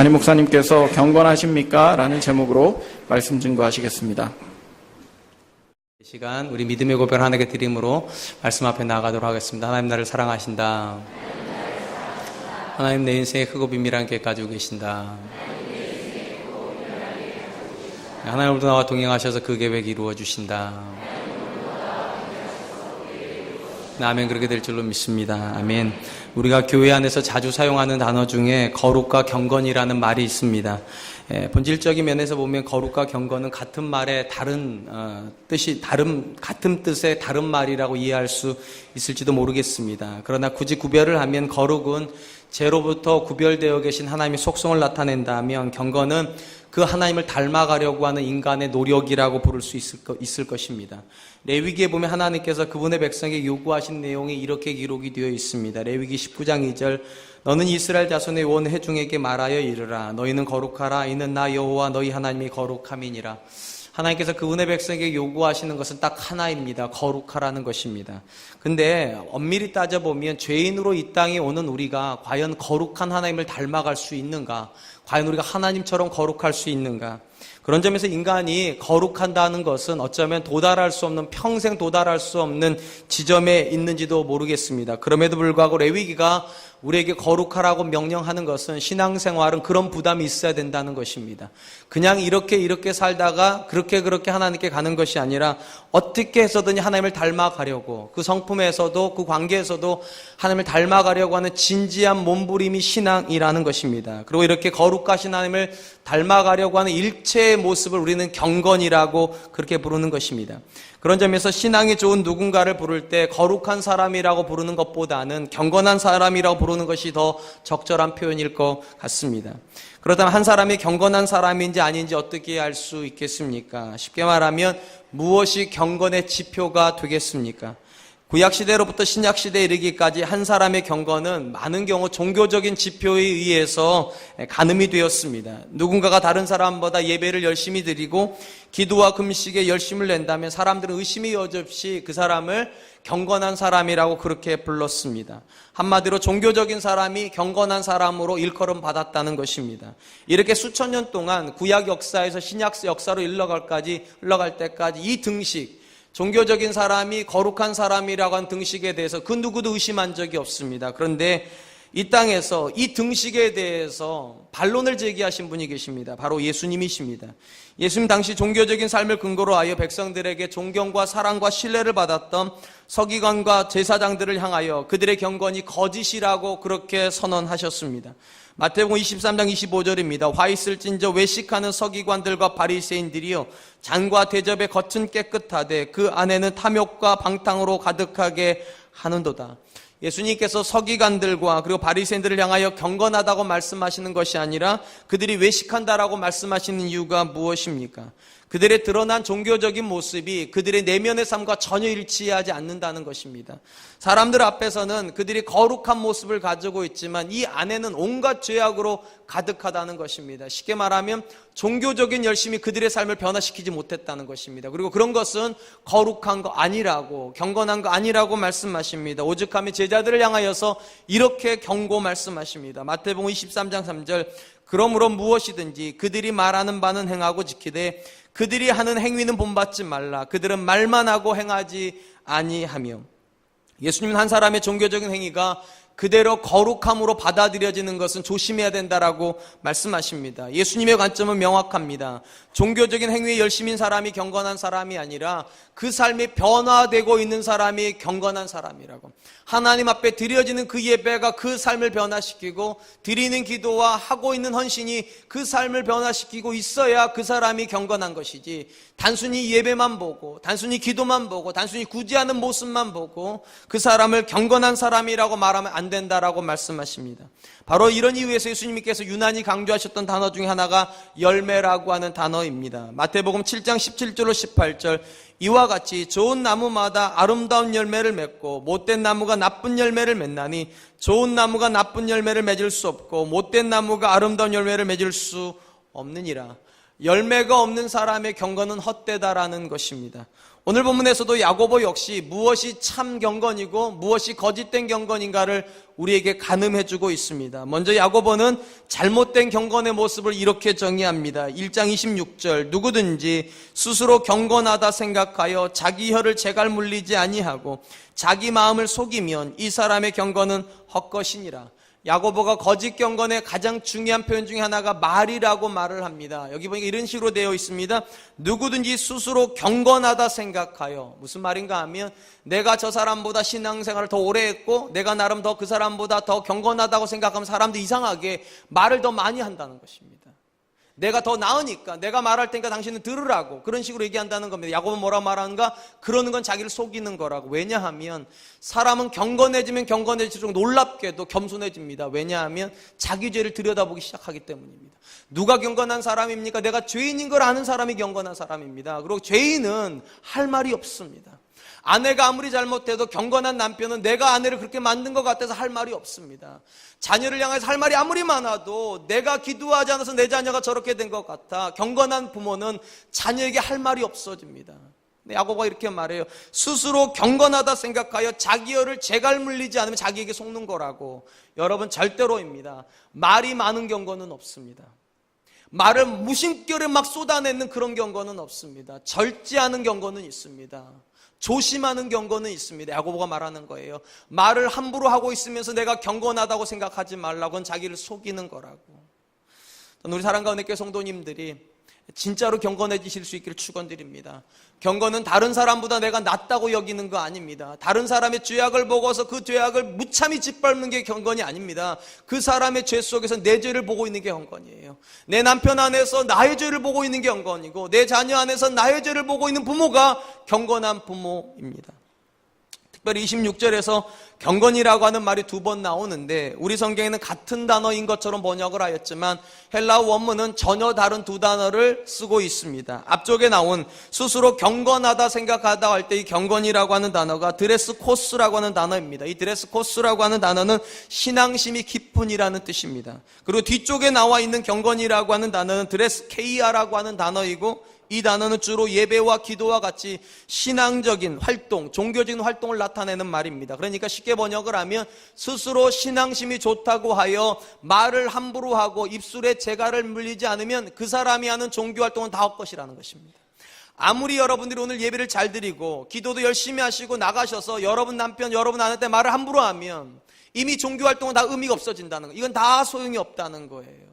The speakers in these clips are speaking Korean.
담임 목사님께서 경건하십니까? 라는 제목으로 말씀 증거하시겠습니다. 이 시간 우리 믿음의 고백을 하나님께 드림으로 말씀 앞에 나아가도록 하겠습니다. 하나님 나를 사랑하신다. 하나님 내 인생에 크고 비밀한 계획 가지고 계신다. 하나님 오늘도 나와 동행하셔서 그 계획 이루어 주신다. 아멘. 그렇게 될 줄로 믿습니다. 아멘. 우리가 교회 안에서 자주 사용하는 단어 중에 거룩과 경건이라는 말이 있습니다. 본질적인 면에서 보면 거룩과 경건은 같은 말의 같은 뜻의 다른 말이라고 이해할 수 있을지도 모르겠습니다. 그러나 굳이 구별을 하면 거룩은 죄로부터 구별되어 계신 하나님의 속성을 나타낸다면 경건은 그 하나님을 닮아가려고 하는 인간의 노력이라고 부를 수 있을 것입니다. 레위기에 보면 하나님께서 그분의 백성에게 요구하신 내용이 이렇게 기록이 되어 있습니다. 레위기 19장 2절 너는 이스라엘 자손의 온 회중에게 말하여 이르라. 너희는 거룩하라. 이는 나 여호와 너희 하나님이 거룩함이니라. 하나님께서 그분의 백성에게 요구하시는 것은 딱 하나입니다. 거룩하라는 것입니다. 근데 엄밀히 따져보면 죄인으로 이 땅에 오는 우리가 과연 거룩한 하나님을 닮아갈 수 있는가? 과연 우리가 하나님처럼 거룩할 수 있는가? 그런 점에서 인간이 거룩한다는 것은 어쩌면 평생 도달할 수 없는 지점에 있는지도 모르겠습니다. 그럼에도 불구하고 레위기가 우리에게 거룩하라고 명령하는 것은 신앙생활은 그런 부담이 있어야 된다는 것입니다. 그냥 이렇게 살다가 그렇게 하나님께 가는 것이 아니라 어떻게 해서든지 하나님을 닮아가려고 그 성품에서도 그 관계에서도 하나님을 닮아가려고 하는 진지한 몸부림이 신앙이라는 것입니다. 그리고 이렇게 거룩하신 하나님을 닮아가려고 하는 일체의 모습을 우리는 경건이라고 그렇게 부르는 것입니다. 그런 점에서 신앙이 좋은 누군가를 부를 때 거룩한 사람이라고 부르는 것보다는 경건한 사람이라고 부르는 것이 더 적절한 표현일 것 같습니다. 그렇다면 한 사람이 경건한 사람인지 아닌지 어떻게 알 수 있겠습니까? 쉽게 말하면 무엇이 경건의 지표가 되겠습니까? 구약시대로부터 신약시대에 이르기까지 한 사람의 경건은 많은 경우 종교적인 지표에 의해서 가늠이 되었습니다. 누군가가 다른 사람보다 예배를 열심히 드리고 기도와 금식에 열심을 낸다면 사람들은 의심이 여지없이 그 사람을 경건한 사람이라고 그렇게 불렀습니다. 한마디로 종교적인 사람이 경건한 사람으로 일컬음 받았다는 것입니다. 이렇게 수천 년 동안 구약 역사에서 신약 역사로 흘러갈 때까지 이 등식, 종교적인 사람이 거룩한 사람이라고 한 등식에 대해서 그 누구도 의심한 적이 없습니다. 그런데 이 땅에서 이 등식에 대해서 반론을 제기하신 분이 계십니다. 바로 예수님이십니다. 예수님 당시 종교적인 삶을 근거로 하여 백성들에게 존경과 사랑과 신뢰를 받았던 서기관과 제사장들을 향하여 그들의 경건이 거짓이라고 그렇게 선언하셨습니다. 마태복음 23장 25절입니다. 화 있을진저 외식하는 서기관들과 바리새인들이여 잔과 대접의 겉은 깨끗하되 그 안에는 탐욕과 방탕으로 가득하게 하는도다. 예수님께서 서기관들과 그리고 바리새인들을 향하여 경건하다고 말씀하시는 것이 아니라 그들이 외식한다라고 말씀하시는 이유가 무엇입니까? 그들의 드러난 종교적인 모습이 그들의 내면의 삶과 전혀 일치하지 않는다는 것입니다. 사람들 앞에서는 그들이 거룩한 모습을 가지고 있지만 이 안에는 온갖 죄악으로 가득하다는 것입니다. 쉽게 말하면 종교적인 열심이 그들의 삶을 변화시키지 못했다는 것입니다. 그리고 그런 것은 거룩한 거 아니라고, 경건한 거 아니라고 말씀하십니다. 오죽하면 제자들을 향하여서 이렇게 경고 말씀하십니다. 마태복음 23장 3절 그러므로 무엇이든지 그들이 말하는 바는 행하고 지키되 그들이 하는 행위는 본받지 말라. 그들은 말만 하고 행하지 아니하며. 예수님은 한 사람의 종교적인 행위가 그대로 거룩함으로 받아들여지는 것은 조심해야 된다라고 말씀하십니다. 예수님의 관점은 명확합니다. 종교적인 행위에 열심인 사람이 경건한 사람이 아니라 그 삶이 변화되고 있는 사람이 경건한 사람이라고. 하나님 앞에 드려지는 그 예배가 그 삶을 변화시키고 드리는 기도와 하고 있는 헌신이 그 삶을 변화시키고 있어야 그 사람이 경건한 것이지, 단순히 예배만 보고 단순히 기도만 보고 단순히 구제하는 모습만 보고 그 사람을 경건한 사람이라고 말하면 안 된다라고 말씀하십니다. 바로 이런 이유에서 예수님께서 유난히 강조하셨던 단어 중에 하나가 열매라고 하는 단어입니다. 마태복음 7장 17절로 18절 이와 같이 좋은 나무마다 아름다운 열매를 맺고 못된 나무가 나쁜 열매를 맺나니 좋은 나무가 나쁜 열매를 맺을 수 없고 못된 나무가 아름다운 열매를 맺을 수 없느니라. 열매가 없는 사람의 경건은 헛되다라는 것입니다. 오늘 본문에서도 야고보 역시 무엇이 참 경건이고 무엇이 거짓된 경건인가를 우리에게 가늠해주고 있습니다. 먼저 야고보는 잘못된 경건의 모습을 이렇게 정의합니다. 1장 26절 누구든지 스스로 경건하다 생각하여 자기 혀를 재갈 물리지 아니하고 자기 마음을 속이면 이 사람의 경건은 헛것이니라. 야고보가 거짓 경건의 가장 중요한 표현 중에 하나가 말이라고 말을 합니다. 여기 보니까 이런 식으로 되어 있습니다. 누구든지 스스로 경건하다 생각하여, 무슨 말인가 하면 내가 저 사람보다 신앙생활을 더 오래 했고 내가 나름 더 그 사람보다 더 경건하다고 생각하면 사람도 이상하게 말을 더 많이 한다는 것입니다. 내가 더 나으니까 내가 말할 테니까 당신은 들으라고, 그런 식으로 얘기한다는 겁니다. 야고보는 뭐라 말하는가? 그러는 건 자기를 속이는 거라고. 왜냐하면 사람은 경건해지면 경건해질수록 놀랍게도 겸손해집니다. 왜냐하면 자기 죄를 들여다보기 시작하기 때문입니다. 누가 경건한 사람입니까? 내가 죄인인 걸 아는 사람이 경건한 사람입니다. 그리고 죄인은 할 말이 없습니다. 아내가 아무리 잘못해도 경건한 남편은 내가 아내를 그렇게 만든 것 같아서 할 말이 없습니다. 자녀를 향해서 할 말이 아무리 많아도 내가 기도하지 않아서 내 자녀가 저렇게 된 것 같아. 경건한 부모는 자녀에게 할 말이 없어집니다. 야고보가 이렇게 말해요. 스스로 경건하다 생각하여 자기 혀를 재갈 물리지 않으면 자기에게 속는 거라고. 여러분, 절대로입니다. 말이 많은 경건은 없습니다. 말을 무심결에 막 쏟아내는 그런 경건은 없습니다. 절제하는 경건은 있습니다. 조심하는 경건은 있습니다. 야고보가 말하는 거예요. 말을 함부로 하고 있으면서 내가 경건하다고 생각하지 말라고는 자기를 속이는 거라고. 우리 사랑과 은혜교회 성도님들이 진짜로 경건해지실 수 있기를 축원드립니다. 경건은 다른 사람보다 내가 낫다고 여기는 거 아닙니다. 다른 사람의 죄악을 보고서 그 죄악을 무참히 짓밟는 게 경건이 아닙니다. 그 사람의 죄 속에서 내 죄를 보고 있는 게 경건이에요. 내 남편 안에서 나의 죄를 보고 있는 게 경건이고 내 자녀 안에서 나의 죄를 보고 있는 부모가 경건한 부모입니다. 특별히 26절에서 경건이라고 하는 말이 2번 나오는데 우리 성경에는 같은 단어인 것처럼 번역을 하였지만 헬라어 원문은 전혀 다른 2단어를 쓰고 있습니다. 앞쪽에 나온 스스로 경건하다 생각하다 할 때 이 경건이라고 하는 단어가 드레스코스라고 하는 단어입니다. 이 드레스코스라고 하는 단어는 신앙심이 깊은이라는 뜻입니다. 그리고 뒤쪽에 나와 있는 경건이라고 하는 단어는 드레스케이아라고 하는 단어이고 이 단어는 주로 예배와 기도와 같이 신앙적인 활동, 종교적인 활동을 나타내는 말입니다. 그러니까 쉽게 번역을 하면 스스로 신앙심이 좋다고 하여 말을 함부로 하고 입술에 재갈을 물리지 않으면 그 사람이 하는 종교 활동은 다 헛것이라는 것입니다. 아무리 여러분들이 오늘 예배를 잘 드리고 기도도 열심히 하시고 나가셔서 여러분 남편, 여러분 아내한테 말을 함부로 하면 이미 종교 활동은 다 의미가 없어진다는 거예요. 이건 다 소용이 없다는 거예요.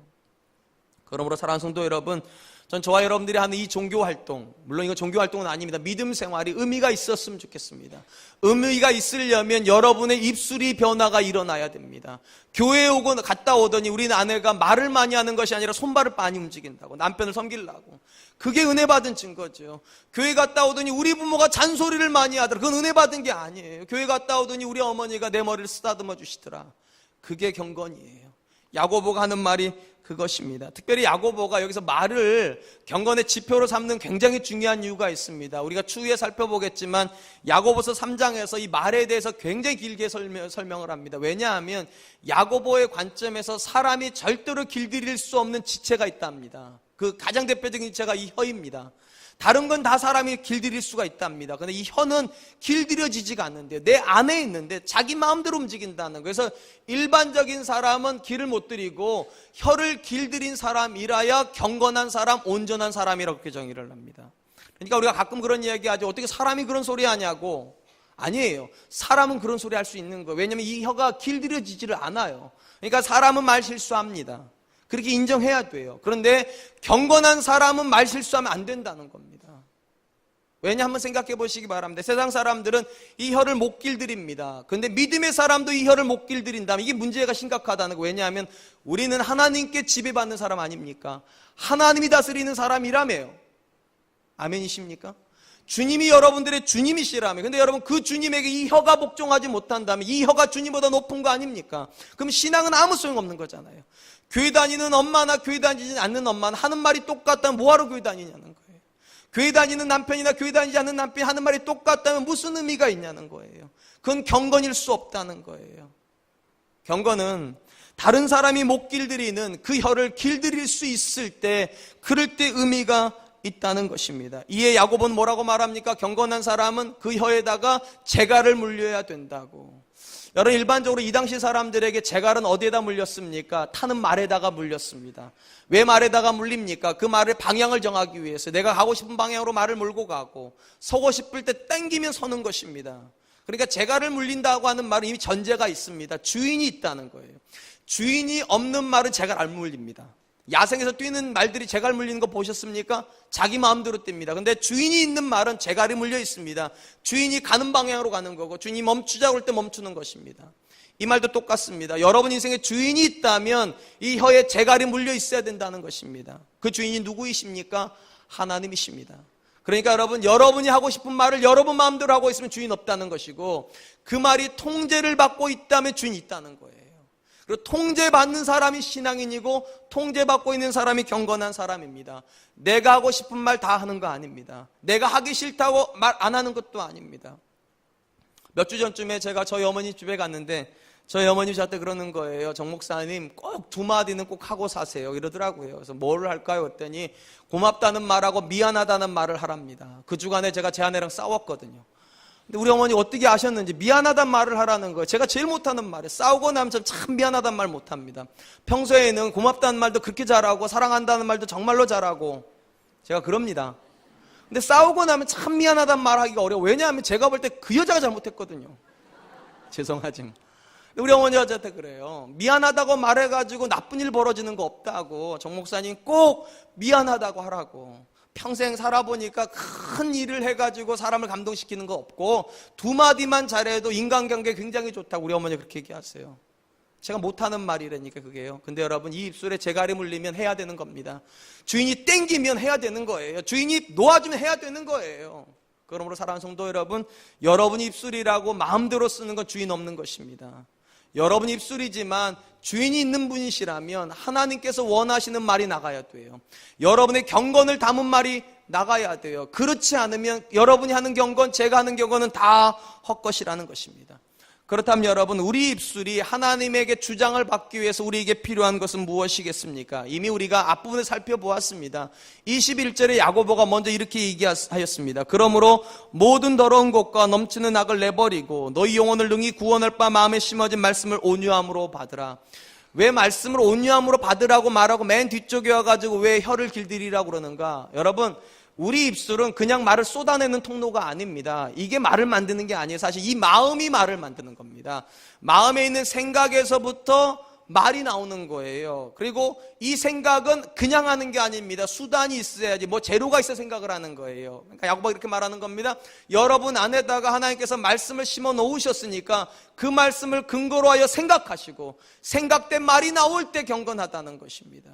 그러므로 사랑하는 성도 여러분, 전 저와 여러분들이 하는 이 종교 활동, 물론 이건 종교 활동은 아닙니다. 믿음 생활이 의미가 있었으면 좋겠습니다. 의미가 있으려면 여러분의 입술이 변화가 일어나야 됩니다. 교회에 오고 갔다 오더니 우리 아내가 말을 많이 하는 것이 아니라 손발을 많이 움직인다고, 남편을 섬기려고. 그게 은혜 받은 증거죠. 교회 갔다 오더니 우리 부모가 잔소리를 많이 하더라. 그건 은혜 받은 게 아니에요. 교회 갔다 오더니 우리 어머니가 내 머리를 쓰다듬어 주시더라. 그게 경건이에요. 야고보가 하는 말이 그것입니다. 특별히 야고보가 여기서 말을 경건의 지표로 삼는 굉장히 중요한 이유가 있습니다. 우리가 추후에 살펴보겠지만 야고보서 3장에서 이 말에 대해서 굉장히 길게 설명을 합니다. 왜냐하면 야고보의 관점에서 사람이 절대로 길들일 수 없는 지체가 있답니다. 그 가장 대표적인 지체가 이 혀입니다. 다른 건 다 사람이 길들일 수가 있답니다. 그런데 이 혀는 길들여지지가 않는데요. 내 안에 있는데 자기 마음대로 움직인다는 거예요. 그래서 일반적인 사람은 길을 못 들이고 혀를 길들인 사람이라야 경건한 사람, 온전한 사람이라고 그렇게 정의를 합니다. 그러니까 우리가 가끔 그런 이야기하죠. 어떻게 사람이 그런 소리 하냐고. 아니에요. 사람은 그런 소리 할 수 있는 거예요. 왜냐하면 이 혀가 길들여지지를 않아요. 그러니까 사람은 말 실수합니다. 그렇게 인정해야 돼요. 그런데 경건한 사람은 말 실수하면 안 된다는 겁니다. 왜냐 한번 생각해 보시기 바랍니다. 세상 사람들은 이 혀를 못 길들입니다. 그런데 믿음의 사람도 이 혀를 못 길들인다면 이게 문제가 심각하다는 거예요. 왜냐하면 우리는 하나님께 지배받는 사람 아닙니까? 하나님이 다스리는 사람이라며요. 아멘이십니까? 주님이 여러분들의 주님이시라며. 근데 여러분 그 주님에게 이 혀가 복종하지 못한다면 이 혀가 주님보다 높은 거 아닙니까? 그럼 신앙은 아무 소용없는 거잖아요. 교회 다니는 엄마나 교회 다니지 않는 엄마는 하는 말이 똑같다면 뭐하러 교회 다니냐는 거예요. 교회 다니는 남편이나 교회 다니지 않는 남편이 하는 말이 똑같다면 무슨 의미가 있냐는 거예요. 그건 경건일 수 없다는 거예요. 경건은 다른 사람이 못 길들이는 그 혀를 길들일 수 있을 때, 그럴 때 의미가 있다는 것입니다. 이에 야고보는 뭐라고 말합니까? 경건한 사람은 그 혀에다가 재갈을 물려야 된다고. 여러분, 일반적으로 이 당시 사람들에게 재갈은 어디에다 물렸습니까? 타는 말에다가 물렸습니다. 왜 말에다가 물립니까? 그 말의 방향을 정하기 위해서 내가 가고 싶은 방향으로 말을 몰고 가고 서고 싶을 때 땡기면 서는 것입니다. 그러니까 재갈을 물린다고 하는 말은 이미 전제가 있습니다. 주인이 있다는 거예요. 주인이 없는 말은 재갈 안 물립니다. 야생에서 뛰는 말들이 재갈 물리는 거 보셨습니까? 자기 마음대로 뜁니다. 근데 주인이 있는 말은 재갈이 물려 있습니다. 주인이 가는 방향으로 가는 거고 주인이 멈추자고 할 때 멈추는 것입니다. 이 말도 똑같습니다. 여러분 인생에 주인이 있다면 이 혀에 재갈이 물려 있어야 된다는 것입니다. 그 주인이 누구이십니까? 하나님이십니다. 그러니까 여러분, 여러분이 하고 싶은 말을 여러분 마음대로 하고 있으면 주인 없다는 것이고, 그 말이 통제를 받고 있다면 주인이 있다는 거예요. 그리고 통제받는 사람이 신앙인이고 통제받고 있는 사람이 경건한 사람입니다. 내가 하고 싶은 말 다 하는 거 아닙니다. 내가 하기 싫다고 말 안 하는 것도 아닙니다. 몇 주 전쯤에 제가 저희 어머니 집에 갔는데 저희 어머니 저한테 그러는 거예요. 정 목사님, 꼭 두 마디는 꼭 하고 사세요 이러더라고요. 그래서 뭘 할까요? 했더니 고맙다는 말하고 미안하다는 말을 하랍니다. 그 주간에 제가 제 아내랑 싸웠거든요. 근데 우리 어머니 어떻게 아셨는지 미안하다는 말을 하라는 거예요. 제가 제일 못하는 말이에요. 싸우고 나면 참 미안하다는 말 못합니다. 평소에는 고맙다는 말도 그렇게 잘하고 사랑한다는 말도 정말로 잘하고 제가 그럽니다. 근데 싸우고 나면 참 미안하다는 말 하기가 어려워요. 왜냐하면 제가 볼 때 그 여자가 잘못했거든요. 죄송하지만 우리 어머니가 저한테 그래요. 미안하다고 말해가지고 나쁜 일 벌어지는 거 없다고. 정 목사님 꼭 미안하다고 하라고. 평생 살아보니까 큰 일을 해가지고 사람을 감동시키는 거 없고 두 마디만 잘해도 인간관계 굉장히 좋다고 우리 어머니가 그렇게 얘기하세요. 제가 못하는 말이라니까 그게요. 근데 여러분, 이 입술에 재갈이 물리면 해야 되는 겁니다. 주인이 땡기면 해야 되는 거예요. 주인이 놓아주면 해야 되는 거예요. 그러므로 사랑하는 성도 여러분, 여러분 입술이라고 마음대로 쓰는 건 주인 없는 것입니다. 여러분 입술이지만 주인이 있는 분이시라면 하나님께서 원하시는 말이 나가야 돼요. 여러분의 경건을 담은 말이 나가야 돼요. 그렇지 않으면 여러분이 하는 경건, 제가 하는 경건은 다 헛것이라는 것입니다. 그렇다면 여러분, 우리 입술이 하나님에게 주장을 받기 위해서 우리에게 필요한 것은 무엇이겠습니까? 이미 우리가 앞부분을 살펴보았습니다. 21절에 야고보가 먼저 이렇게 얘기하였습니다. 그러므로 모든 더러운 것과 넘치는 악을 내버리고 너희 영혼을 능히 구원할 바 마음에 심어진 말씀을 온유함으로 받으라. 왜 말씀을 온유함으로 받으라고 말하고 맨 뒤쪽에 와가지고 왜 혀를 길들이라고 그러는가? 여러분, 우리 입술은 그냥 말을 쏟아내는 통로가 아닙니다. 이게 말을 만드는 게 아니에요. 사실 이 마음이 말을 만드는 겁니다. 마음에 있는 생각에서부터 말이 나오는 거예요. 그리고 이 생각은 그냥 하는 게 아닙니다. 수단이 있어야지, 뭐 재료가 있어 생각을 하는 거예요. 그러니까 야고보가 이렇게 말하는 겁니다. 여러분 안에다가 하나님께서 말씀을 심어 놓으셨으니까 그 말씀을 근거로 하여 생각하시고 생각된 말이 나올 때 경건하다는 것입니다.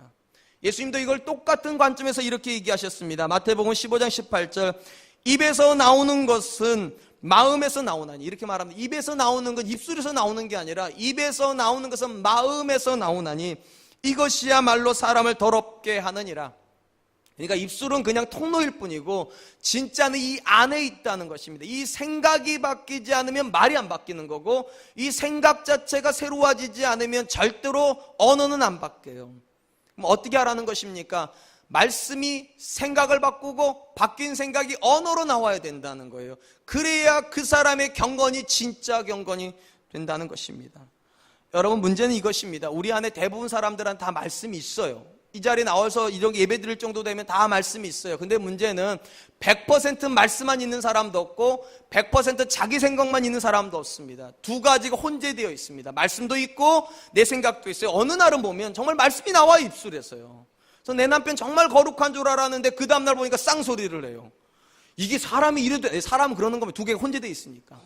예수님도 이걸 똑같은 관점에서 이렇게 얘기하셨습니다. 마태복음 15장 18절, 입에서 나오는 것은 마음에서 나오나니, 이렇게 말합니다. 입에서 나오는 건 입술에서 나오는 게 아니라 입에서 나오는 것은 마음에서 나오나니 이것이야말로 사람을 더럽게 하느니라. 그러니까 입술은 그냥 통로일 뿐이고 진짜는 이 안에 있다는 것입니다. 이 생각이 바뀌지 않으면 말이 안 바뀌는 거고, 이 생각 자체가 새로워지지 않으면 절대로 언어는 안 바뀌어요. 그럼 어떻게 하라는 것입니까? 말씀이 생각을 바꾸고 바뀐 생각이 언어로 나와야 된다는 거예요. 그래야 그 사람의 경건이 진짜 경건이 된다는 것입니다. 여러분, 문제는 이것입니다. 우리 안에 대부분 사람들은 다 말씀이 있어요. 이 자리에 나와서 이런 예배 드릴 정도 되면 다 말씀이 있어요. 근데 문제는 100% 말씀만 있는 사람도 없고 100% 자기 생각만 있는 사람도 없습니다. 두 가지가 혼재되어 있습니다. 말씀도 있고 내 생각도 있어요. 어느 날은 보면 정말 말씀이 나와요, 입술에서요. 그래서 내 남편 정말 거룩한 줄 알았는데 그 다음날 보니까 쌍소리를 해요. 이게 사람이 이래도, 사람은 그러는 거면 두 개가 혼재되어 있으니까.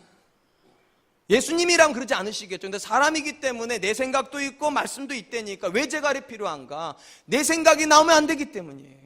예수님이랑 그러지 않으시겠죠. 근데 사람이기 때문에 내 생각도 있고 말씀도 있다니까 왜 재갈이 필요한가? 내 생각이 나오면 안 되기 때문이에요.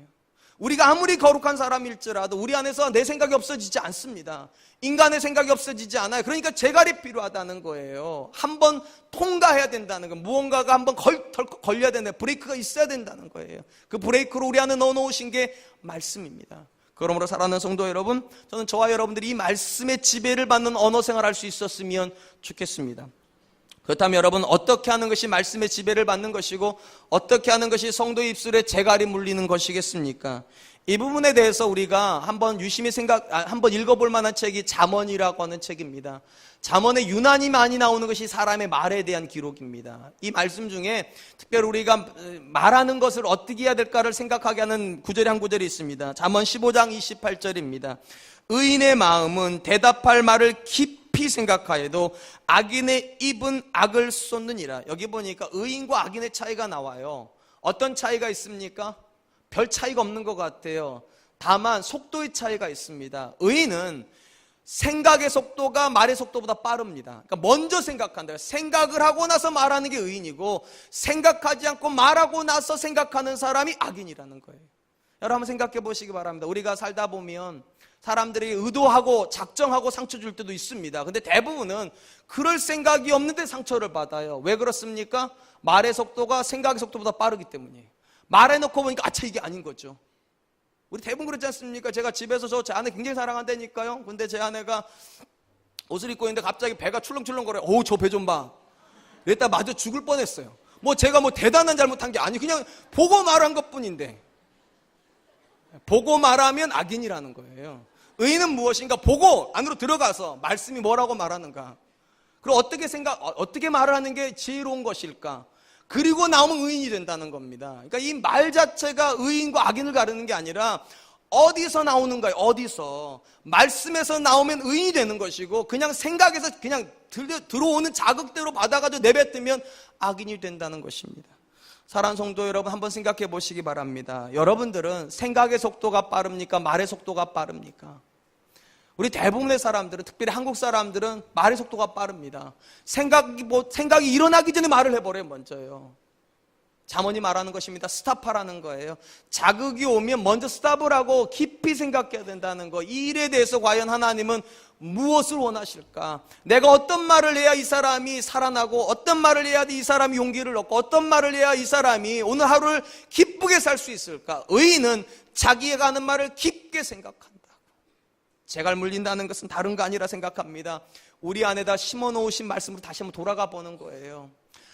우리가 아무리 거룩한 사람일지라도 우리 안에서 내 생각이 없어지지 않습니다. 인간의 생각이 없어지지 않아요. 그러니까 재갈이 필요하다는 거예요. 한번 통과해야 된다는 거예요. 무언가가 한번 덜컥 걸려야 된다. 브레이크가 있어야 된다는 거예요. 그 브레이크로 우리 안에 넣어놓으신 게 말씀입니다. 그러므로 사랑하는 성도 여러분, 저는 저와 여러분들이 이 말씀의 지배를 받는 언어 생활을 할 수 있었으면 좋겠습니다. 그렇다면 여러분, 어떻게 하는 것이 말씀의 지배를 받는 것이고 어떻게 하는 것이 성도의 입술에 재갈이 물리는 것이겠습니까? 이 부분에 대해서 우리가 한번 유심히 한번 읽어볼 만한 책이 잠언이라고 하는 책입니다. 잠언에 유난히 많이 나오는 것이 사람의 말에 대한 기록입니다. 이 말씀 중에 특별히 우리가 말하는 것을 어떻게 해야 될까를 생각하게 하는 구절이 한 구절이 있습니다. 잠언 15장 28절입니다. 의인의 마음은 대답할 말을 깊이 생각하여도 악인의 입은 악을 쏟느니라. 여기 보니까 의인과 악인의 차이가 나와요. 어떤 차이가 있습니까? 별 차이가 없는 것 같아요. 다만 속도의 차이가 있습니다. 의인은 생각의 속도가 말의 속도보다 빠릅니다. 그러니까 먼저 생각한다. 생각을 하고 나서 말하는 게 의인이고, 생각하지 않고 말하고 나서 생각하는 사람이 악인이라는 거예요. 여러분 한번 생각해 보시기 바랍니다. 우리가 살다 보면 사람들이 의도하고 작정하고 상처 줄 때도 있습니다. 근데 대부분은 그럴 생각이 없는데 상처를 받아요. 왜 그렇습니까? 말의 속도가 생각의 속도보다 빠르기 때문이에요. 말해놓고 보니까 아차, 이게 아닌 거죠. 우리 대부분 그렇지 않습니까? 제가 집에서 제 아내 굉장히 사랑한다니까요. 근데 제 아내가 옷을 입고 있는데 갑자기 배가 출렁출렁거려요. 어우, 저 배 좀 봐. 이랬다 맞아 죽을 뻔했어요. 제가 대단한 잘못한 게 아니고 그냥 보고 말한 것 뿐인데, 보고 말하면 악인이라는 거예요. 의인은 무엇인가? 보고 안으로 들어가서 말씀이 뭐라고 말하는가, 그리고 어떻게 말을 하는 게 지혜로운 것일까, 그리고 나오면 의인이 된다는 겁니다. 그러니까 이 말 자체가 의인과 악인을 가르는 게 아니라 어디서 나오는가요? 어디서 말씀에서 나오면 의인이 되는 것이고, 그냥 생각에서 그냥 들어오는 자극대로 받아가지고 내뱉으면 악인이 된다는 것입니다. 사랑하는 성도 여러분, 한번 생각해 보시기 바랍니다. 여러분들은 생각의 속도가 빠릅니까? 말의 속도가 빠릅니까? 우리 대부분의 사람들은, 특별히 한국 사람들은 말의 속도가 빠릅니다. 생각이 일어나기 전에 말을 해버려요, 먼저요. 잠언이 말하는 것입니다. 스탑하라는 거예요. 자극이 오면 먼저 스탑을 하고 깊이 생각해야 된다는 거. 이 일에 대해서 과연 하나님은 무엇을 원하실까? 내가 어떤 말을 해야 이 사람이 살아나고, 어떤 말을 해야 이 사람이 용기를 얻고, 어떤 말을 해야 이 사람이 오늘 하루를 기쁘게 살 수 있을까? 의인은 자기가 하는 말을 깊게 생각한다. 재갈 물린다는 것은 다른 거 아니라 생각합니다. 우리 안에다 심어놓으신 말씀으로 다시 한번 돌아가 보는 거예요.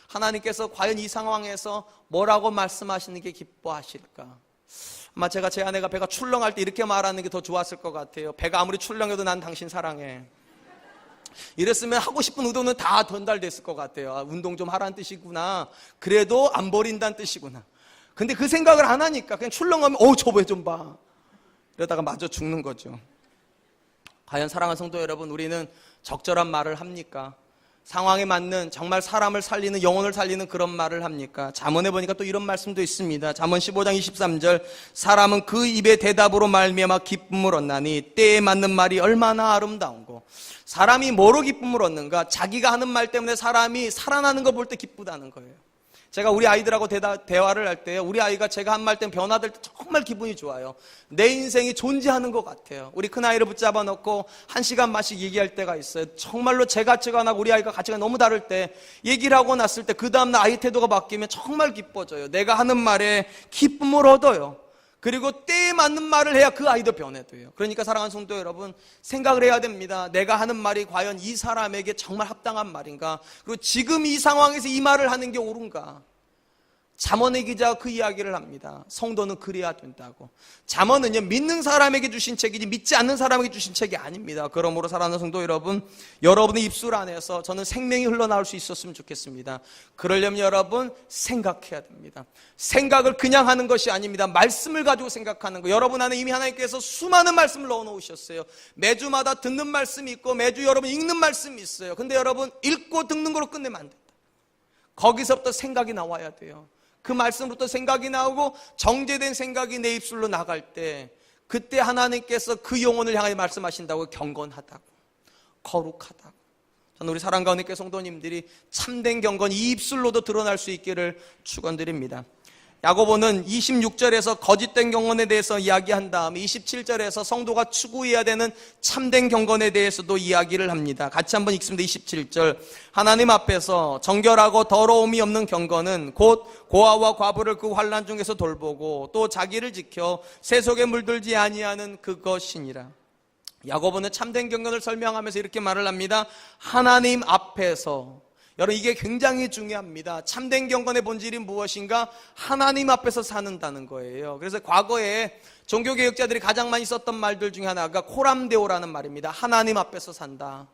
하나님께서 과연 이 상황에서 뭐라고 말씀하시는 게 기뻐하실까? 아마 제가 제 아내가 배가 출렁할 때 이렇게 말하는 게 더 좋았을 것 같아요. 배가 아무리 출렁해도 난 당신 사랑해. 이랬으면 하고 싶은 의도는 다 전달됐을 것 같아요. 운동 좀 하라는 뜻이구나. 그래도 안 버린다는 뜻이구나. 근데 그 생각을 안 하니까 그냥 출렁하면 저 배 좀 봐. 이러다가 마저 죽는 거죠. 과연 사랑하는 성도 여러분, 우리는 적절한 말을 합니까? 상황에 맞는, 정말 사람을 살리는, 영혼을 살리는 그런 말을 합니까? 잠언에 보니까 또 이런 말씀도 있습니다. 잠언 15장 23절, 사람은 그 입의 대답으로 말미암아 기쁨을 얻나니 때에 맞는 말이 얼마나 아름다운고. 사람이 뭐로 기쁨을 얻는가? 자기가 하는 말 때문에 사람이 살아나는 거 볼 때 기쁘다는 거예요. 제가 우리 아이들하고 대화를 할 때, 우리 아이가 제가 한 말 때문에 변화될 때 정말 기분이 좋아요. 내 인생이 존재하는 것 같아요. 우리 큰아이를 붙잡아 놓고 1시간만씩 얘기할 때가 있어요. 정말로 제 가치관하고 우리 아이가 가치가 너무 다를 때, 얘기를 하고 났을 때 그 다음날 아이 태도가 바뀌면 정말 기뻐져요. 내가 하는 말에 기쁨을 얻어요. 그리고 때에 맞는 말을 해야 그 아이도 변해도요. 그러니까 사랑하는 성도 여러분, 생각을 해야 됩니다. 내가 하는 말이 과연 이 사람에게 정말 합당한 말인가? 그리고 지금 이 상황에서 이 말을 하는 게 옳은가? 잠언의 기자가 그 이야기를 합니다. 성도는 그래야 된다고. 잠언은요, 믿는 사람에게 주신 책이지 믿지 않는 사람에게 주신 책이 아닙니다. 그러므로 사랑하는 성도 여러분, 여러분의 입술 안에서 저는 생명이 흘러나올 수 있었으면 좋겠습니다. 그러려면 여러분 생각해야 됩니다. 생각을 그냥 하는 것이 아닙니다. 말씀을 가지고 생각하는 거. 여러분 안에 이미 하나님께서 수많은 말씀을 넣어놓으셨어요. 매주마다 듣는 말씀이 있고 매주 여러분 읽는 말씀이 있어요. 근데 여러분 읽고 듣는 거로 끝내면 안 된다. 거기서부터 생각이 나와야 돼요. 그 말씀부터 생각이 나오고 정제된 생각이 내 입술로 나갈 때, 그때 하나님께서 그 영혼을 향하여 말씀하신다고. 경건하다고, 거룩하다고. 저는 우리 사랑과 은혜교회 성도님들이 참된 경건 이 입술로도 드러날 수 있기를 축원드립니다. 야고보는 26절에서 거짓된 경건에 대해서 이야기한 다음에 27절에서 성도가 추구해야 되는 참된 경건에 대해서도 이야기를 합니다. 같이 한번 읽습니다. 27절, 하나님 앞에서 정결하고 더러움이 없는 경건은 곧 고아와 과부를 그 환난 중에서 돌보고 또 자기를 지켜 세속에 물들지 아니하는 그것이니라. 야고보는 참된 경건을 설명하면서 이렇게 말을 합니다. 하나님 앞에서. 여러분, 이게 굉장히 중요합니다. 참된 경건의 본질이 무엇인가? 하나님 앞에서 사는다는 거예요. 그래서 과거에 종교개혁자들이 가장 많이 썼던 말들 중에 하나가 코람데오라는 말입니다. 하나님 앞에서 산다.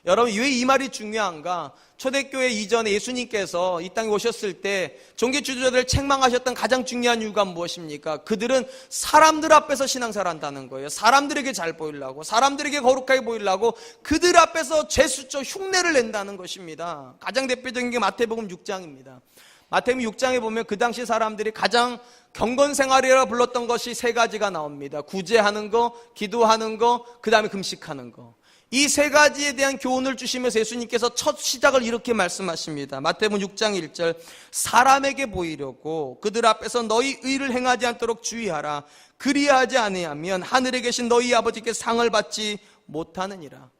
여러분, 왜 이 말이 중요한가? 초대교회 이전에 예수님께서 이 땅에 오셨을 때 종교 지도자들을 책망하셨던 가장 중요한 이유가 무엇입니까? 그들은 사람들 앞에서 신앙생활 한다는 거예요. 사람들에게 잘 보이려고, 사람들에게 거룩하게 보이려고 그들 앞에서 죄수죠 흉내를 낸다는 것입니다. 가장 대표적인 게 마태복음 6장입니다. 마태복음 6장에 보면 그 당시 사람들이 가장 경건생활이라 불렀던 것이 세 가지가 나옵니다. 구제하는 거, 기도하는 거, 그 다음에 금식하는 거. 이 세 가지에 대한 교훈을 주시면서 예수님께서 첫 시작을 이렇게 말씀하십니다. 마태복음 6장 1절, 사람에게 보이려고 그들 앞에서 너희 의를 행하지 않도록 주의하라. 그리하지 아니하면 하늘에 계신 너희 아버지께 상을 받지 못하느니라.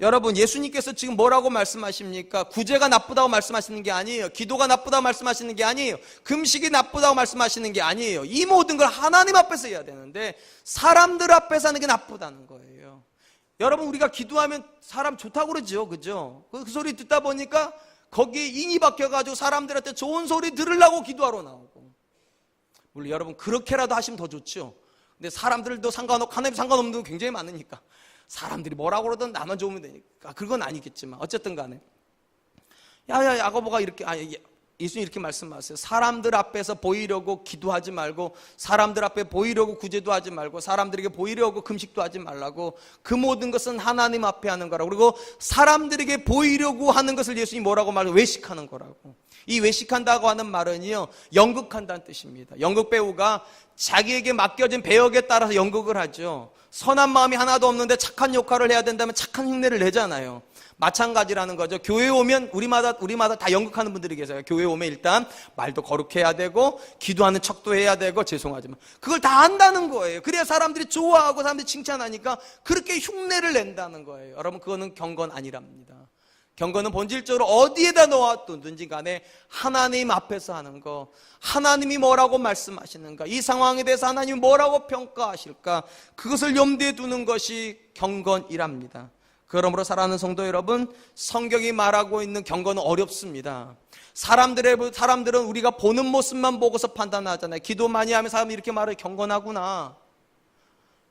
여러분, 예수님께서 지금 뭐라고 말씀하십니까? 구제가 나쁘다고 말씀하시는 게 아니에요. 기도가 나쁘다고 말씀하시는 게 아니에요. 금식이 나쁘다고 말씀하시는 게 아니에요. 이 모든 걸 하나님 앞에서 해야 되는데 사람들 앞에서 하는 게 나쁘다는 거예요. 여러분, 우리가 기도하면 사람 좋다고 그러죠, 그죠? 그 소리 듣다 보니까 거기에 인이 박혀가지고 사람들한테 좋은 소리 들으려고 기도하러 나오고. 물론 여러분, 그렇게라도 하시면 더 좋죠. 근데 사람들도 상관없고 하나님 상관없는 분 굉장히 많으니까 사람들이 뭐라고 그러든 나만 좋으면 되니까 그건 아니겠지만 어쨌든 간에 야고보가 이렇게 예수님 이렇게 말씀하세요. 사람들 앞에서 보이려고 기도하지 말고, 사람들 앞에 보이려고 구제도 하지 말고, 사람들에게 보이려고 금식도 하지 말라고. 그 모든 것은 하나님 앞에 하는 거라고. 그리고 사람들에게 보이려고 하는 것을 예수님이 뭐라고 말해요? 외식하는 거라고. 이 외식한다고 하는 말은요, 연극한다는 뜻입니다. 연극 배우가 자기에게 맡겨진 배역에 따라서 연극을 하죠. 선한 마음이 하나도 없는데 착한 역할을 해야 된다면 착한 흉내를 내잖아요. 마찬가지라는 거죠. 교회 오면 우리마다 다 연극하는 분들이 계세요. 교회 오면 일단 말도 거룩해야 되고 기도하는 척도 해야 되고, 죄송하지만 그걸 다 한다는 거예요. 그래야 사람들이 좋아하고 사람들이 칭찬하니까 그렇게 흉내를 낸다는 거예요. 여러분, 그거는 경건 아니랍니다. 경건은 본질적으로 어디에다 놓아두든지 간에 하나님 앞에서 하는 거, 하나님이 뭐라고 말씀하시는가, 이 상황에 대해서 하나님이 뭐라고 평가하실까, 그것을 염두에 두는 것이 경건이랍니다. 그러므로 사랑하는 성도 여러분, 성경이 말하고 있는 경건은 어렵습니다. 사람들은 우리가 보는 모습만 보고서 판단하잖아요. 기도 많이 하면 사람이 이렇게 말해요. 경건하구나.